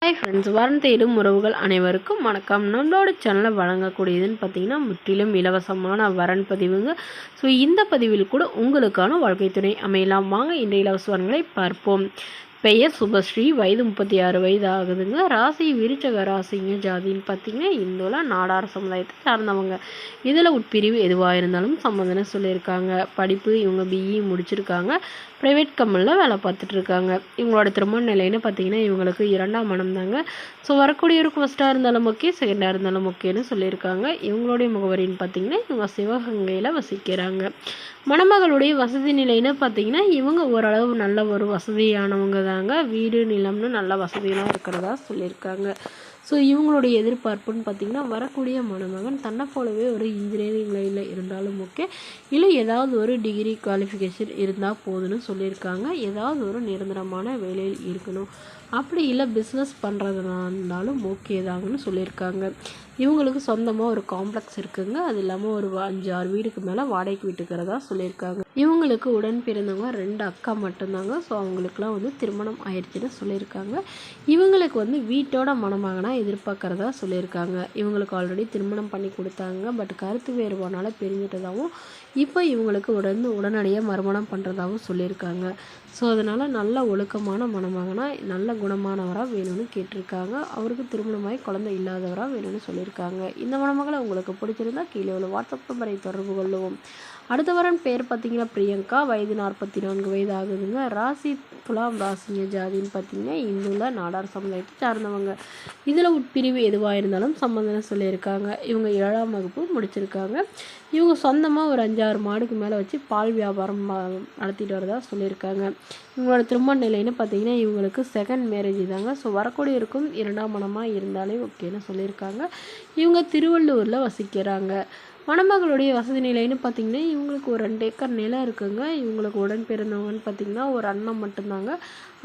Hi friends, வரன் தேடும் உறவுகள் அனைவருக்கும் வணக்கம். நம்மளோட சேனலில் வழங்கக்கூடியதுன்னு பார்த்தீங்கன்னா முற்றிலும் இலவசமான வரன் பதிவுங்க. ஸோ இந்த பதிவில் கூட உங்களுக்கான வாழ்க்கை துணை அமையலாம். வாங்க இன்றைய இலவச வரன்களை பார்ப்போம். பெயர் சுபஸ்ரீ, வயது 36 வயது ஆகுதுங்க. ராசி விருச்சக ராசிங்க. ஜாதின்னு பார்த்தீங்கன்னா இந்துல நாடார் சமுதாயத்தை சார்ந்தவங்க. இதில் உட்பிரிவு எதுவாக இருந்தாலும் சம்மந்தனை சொல்லியிருக்காங்க. படிப்பு இவங்க பிஇ முடிச்சிருக்காங்க. ப்ரைவேட் கம்பெனியில் வேலை பார்த்துட்ருக்காங்க. இவங்களோட திருமண நிலைன்னு பார்த்தீங்கன்னா இவங்களுக்கு 2ஆம் மனம் தாங்க. ஸோ வரக்கூடியவருக்கு ஃபஸ்ட்டாக இருந்தாலும் ஓகே, செகண்டாக இருந்தாலும் ஓகேன்னு சொல்லியிருக்காங்க. இவங்களுடைய முகவரின்னு பார்த்தீங்கன்னா இவங்க சிவகங்கையில் வசிக்கிறாங்க. மணமகளுடைய வசதி நிலைன்னு பார்த்தீங்கன்னா இவங்க ஓரளவு நல்ல ஒரு வசதியானவங்க தாங்க. வீடு நிலம்னு நல்ல வசதியெல்லாம் இருக்கிறதா சொல்லியிருக்காங்க. ஸோ இவங்களுடைய எதிர்பார்ப்புன்னு பார்த்திங்கன்னா வரக்கூடிய மணமகன் தன்னை போலவே ஒரு இன்ஜினியரிங் லைனில் இருந்தாலும் ஓகே, இல்லை ஏதாவது ஒரு டிகிரி குவாலிஃபிகேஷன் இருந்தால் போதுன்னு சொல்லியிருக்காங்க. ஏதாவது ஒரு நிரந்தரமான வேலையில் இருக்கணும், அப்படி இல்லை பிஸ்னஸ் பண்ணுறதுனா இருந்தாலும் ஓகே தாங்கன்னு சொல்லியிருக்காங்க. இவங்களுக்கு சொந்தமாக ஒரு காம்ப்ளெக்ஸ் இருக்குங்க. அது இல்லாமல் ஒரு 5-6 வீடுக்கு மேலே வாடகைக்கு விட்டுக்கிறதா சொல்லியிருக்காங்க. இவங்களுக்கு உடன் பிறந்தவங்க 2 அக்கா மட்டும்தாங்க. ஸோ அவங்களுக்குலாம் திருமணம் ஆயிடுச்சுன்னு சொல்லியிருக்காங்க. இவங்களுக்கு வீட்டோட மணமகனாக எதிர்பார்க்குறதா சொல்லியிருக்காங்க. இவங்களுக்கு ஆல்ரெடி திருமணம் பண்ணி கொடுத்தாங்க. பட் கருத்து வேறுபாடுனால பிரிஞ்சிட்டதாகவும் இப்போ இவங்களுக்கு உடனடியாக மறுமணம் பண்ணுறதாகவும் சொல்லியிருக்காங்க. ஸோ அதனால் நல்ல ஒழுக்கமான மணமகனாக நல்ல குணமானவராக வேணும்னு கேட்டிருக்காங்க. அவருக்கு திருமணமாகி குழந்தை இல்லாதவராக வேணும்னு சொல்லியிருக்காங்க. இந்த மணமகளை உங்களுக்கு பிடிச்சிருந்தா கீழே உள்ள வாட்ஸ்அப் நம்பரை தொடர்பு கொள்ளுவோம். அடுத்த வரன் பேர் பார்த்தீங்கன்னா பிரியங்கா, வயது 44 வயது ஆகுதுங்க. ராசி துலாம் ராசிங்க. ஜாதின்னு பார்த்தீங்கன்னா இந்துல நாடார் சமுதாயத்தை சார்ந்தவங்க. இதில் உட்பிரிவு எதுவாக இருந்தாலும் சம்மந்தனை சொல்லியிருக்காங்க. இவங்க 7ஆம் வகுப்பு முடிச்சிருக்காங்க. இவங்க சொந்தமாக ஒரு 5-6 மாடுக்கு மேலே வச்சு பால் வியாபாரம் நடத்திட்டு வரதா சொல்லியிருக்காங்க. இவங்களோட திருமண நிலைன்னு பார்த்தீங்கன்னா இவங்களுக்கு செகண்ட் மேரேஜ் தாங்க. ஸோ வரக்கூடியவருக்கும் 2ஆம் மனமாக இருந்தாலே ஓகேன்னு சொல்லியிருக்காங்க. இவங்க திருவள்ளூரில் வசிக்கிறாங்க. மணமகளுடைய வசதி நிலைன்னு பார்த்திங்கன்னா இவங்களுக்கு ஒரு 2 ஏக்கர் நிலம் இருக்குங்க. இவங்களுக்கு உடன் பிறந்தவங்கன்னு பார்த்திங்கன்னா ஒரு அண்ணன் மட்டும்தாங்க.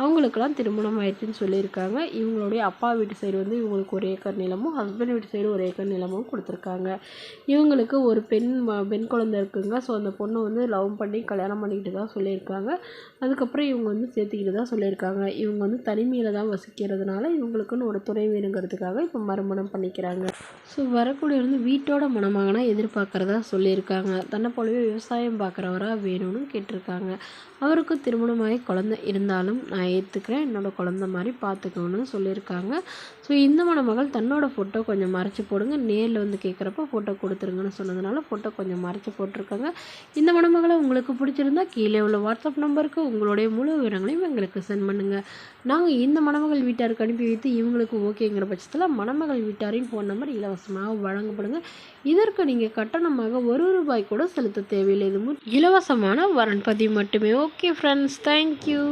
அவங்களுக்கெல்லாம் திருமணம் ஆயிடுச்சுன்னு சொல்லியிருக்காங்க. இவங்களுடைய அப்பா வீட்டு சைடு இவங்களுக்கு 1 ஏக்கர் நிலமும், ஹஸ்பண்ட் வீட்டு சைடு 1 ஏக்கர் நிலமும் கொடுத்துருக்காங்க. இவங்களுக்கு ஒரு பெண் குழந்தை இருக்குங்க. ஸோ அந்த பொண்ணை லவ் பண்ணி கல்யாணம் பண்ணிக்கிட்டு தான் சொல்லியிருக்காங்க. அதுக்கப்புறம் இவங்க சேர்த்துக்கிட்டு தான் சொல்லியிருக்காங்க. இவங்க தனிமையில் தான் வசிக்கிறதுனால இவங்களுக்குன்னு ஒரு துணை வேணுங்கிறதுக்காக இப்போ மறுமணம் பண்ணிக்கிறாங்க. ஸோ வரக்கூடிய வீட்டோட மணமகனாக எதிர்பார்க்குறதா சொல்லியிருக்காங்க. தன்னை போலவே விவசாயம் பார்க்குறவராக வேணும்னு கேட்டிருக்காங்க. அவருக்கு திருமணமாகி குழந்தை இருந்தாலும் நான் ஏற்றுக்கிறேன், என்னோடய குழந்தை மாதிரி பார்த்துக்கணும்னு சொல்லியிருக்காங்க. ஸோ இந்த மணமகள் தன்னோட ஃபோட்டோ கொஞ்சம் மறைச்சி போடுங்க, நேரில் கேட்குறப்ப ஃபோட்டோ கொடுத்துருங்கன்னு சொன்னதுனால ஃபோட்டோ கொஞ்சம் மறைச்சி போட்டிருக்காங்க. இந்த மணமகளை உங்களுக்கு பிடிச்சிருந்தா கீழே உள்ள வாட்ஸ்அப் நம்பருக்கு உங்களுடைய முழு விவரங்களையும் எங்களுக்கு சென்ட் பண்ணுங்கள். நாங்கள் இந்த மணமகள் வீட்டாருக்கு அனுப்பி வைத்து இவங்களுக்கு ஓகேங்கிற பட்சத்தில் மணமகள் வீட்டாரின் ஃபோன் நம்பர் இலவசமாக வழங்கப்படுங்க. இதற்கு நீங்கள் கட்டணமாக ₹1 கூட செலுத்த தேவையில்லை. இது இலவசமான வரன் பதிவு மட்டுமே. Okay friends, thank you.